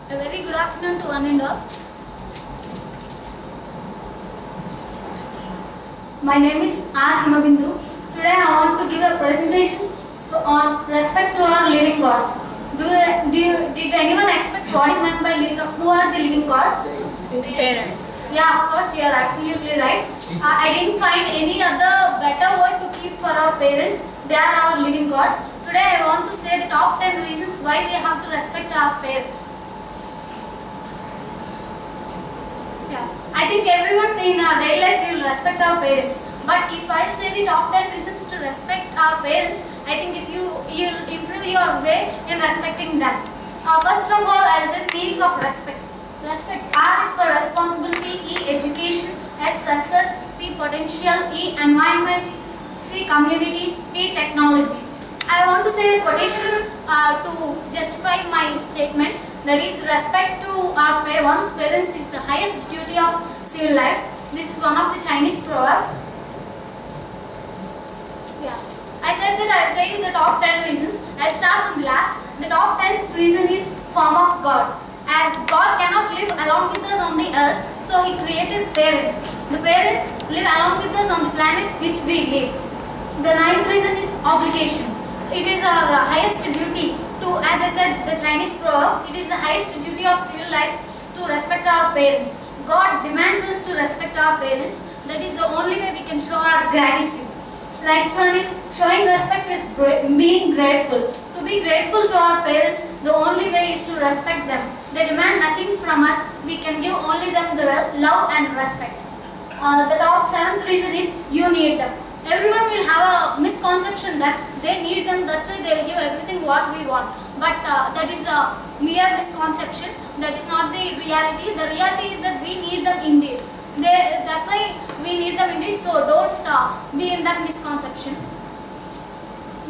A very good afternoon to one and all. My name is R. Himabindu. Today I want to give a presentation on respect to our living gods. Did anyone expect what is meant by living gods? Who are the living gods? Parents. Yeah, of course, you are absolutely right. I didn't find any other better word to keep for our parents. They are our living gods. Today I want to say the top 10 reasons why we have to respect our parents. Yeah, I think everyone in our daily life will respect our parents. But if I say the top 10 reasons to respect our parents, I think if you'll improve your way in respecting them. First of all, I'll say the meaning of respect. Respect. R is for responsibility, E education, S success, P potential, E environment, C community, T technology. I want to say a quotation to justify my statement. That is, respect to one's parents is the highest duty of civil life. This is one of the Chinese proverb. Yeah. I said that I'll say you the top 10 reasons. I'll start from the last. The top 10th reason is form of God. As God cannot live along with us on the earth, so He created parents. The parents live along with us on the planet which we live. The ninth reason is obligation. It is our highest duty to, as I said, the Chinese proverb, it is the highest duty of civil life to respect our parents. God demands us to respect our parents. That is the only way we can show our gratitude. The next one is showing respect is being grateful. To be grateful to our parents, the only way is to respect them. They demand nothing from us. We can give only them the love and respect. The top 7th reason is you need them. Everyone will have a misconception that they need them, that's why they will give everything what we want. But that is a mere misconception. That is not the reality. The reality is that we need them indeed. That's why we need them indeed, so don't be in that misconception.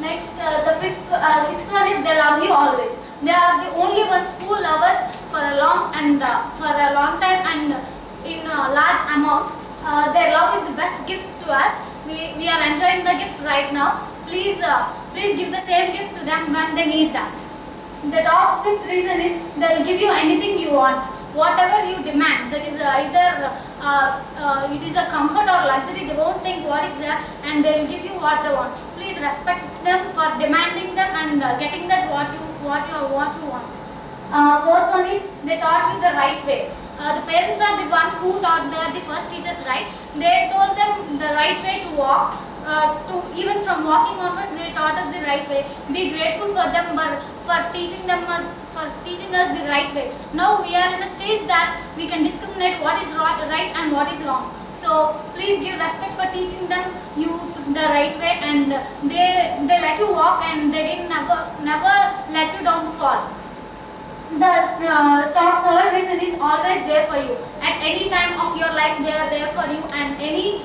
Next, the sixth one is they love you always. They are the only ones who love us for a long time and in a large amount. Their love is the best gift to us. We are enjoying the gift right now. Please give the same gift to them when they need that. The top 5th reason is they will give you anything you want. Whatever you demand, that is either it is a comfort or luxury, they won't think what is there and they will give you what they want. Please respect them for demanding them and getting that what you want. Fourth one is they taught you the right way. The parents are the one who taught, they are the first teachers, right? They told them the right way to walk. Even from walking onwards, they taught us the right way. Be grateful for them for teaching us the right way. Now we are in a stage that we can discriminate what is right and what is wrong. So please give respect for teaching them you the right way, and they let you walk and they didn't never let you down fall. The top 3rd reason is always there for you. At any time of your life, they are there for you, and any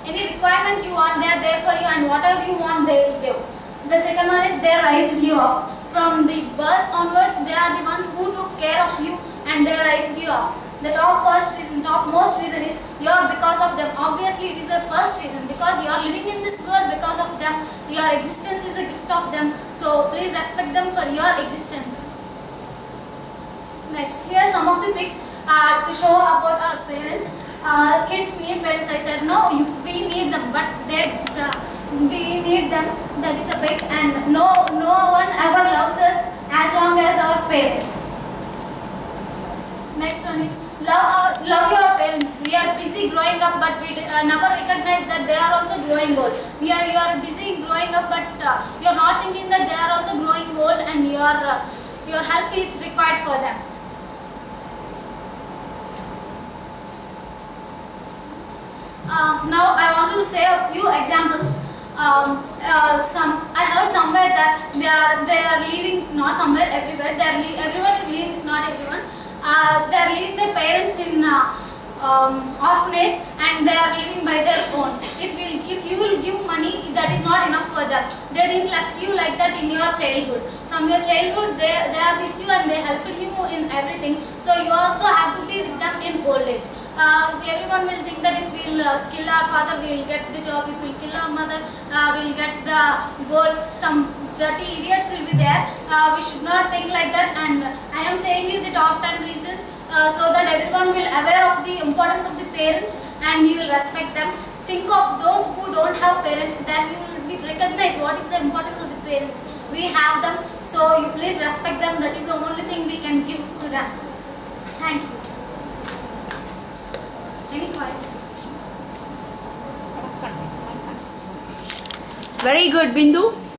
requirement you want, they are there for you, and whatever you want, they will give. The second one is they raised you up. From the birth onwards, they are the ones who took care of you and they raised you up. The topmost reason is you are because of them. Obviously, it is the first reason because you are living in this world because of them. Your existence is a gift of them. So please respect them for your existence. Next, here are some of the pics to show about our parents. Kids need parents. I said no, we need them, but we need them. That is a pic, and no one ever loves us as long as our parents. Next one is love your parents. We are busy growing up, but we never recognize that they are also growing old. You are busy growing up, but you are not thinking that they are also growing old, and your help is required for them. Now I want to say a few examples. I heard somewhere that they are leaving, not somewhere, everywhere. Everyone is leaving, not everyone. They are leaving their parents in orphanage and they are living by their own. If you will give money, that is not enough for them. They didn't left you like that in your childhood. From your childhood, they are with you and they helped you in everything. So you also have to be with them in old age. Everyone will think that if we will kill our father, we will get the job. If we will kill our mother, we will get the gold. Some dirty idiots will be there. We should not think like that, and I am saying you the top 10 reasons so that everyone will aware of the importance of the parents and you will respect them. Think of those who don't have parents, then you will be recognize what is the importance of the parents. We have them, so you please respect them. That is the only thing we can give to them. Thank you. Any questions? Very good, Bindu.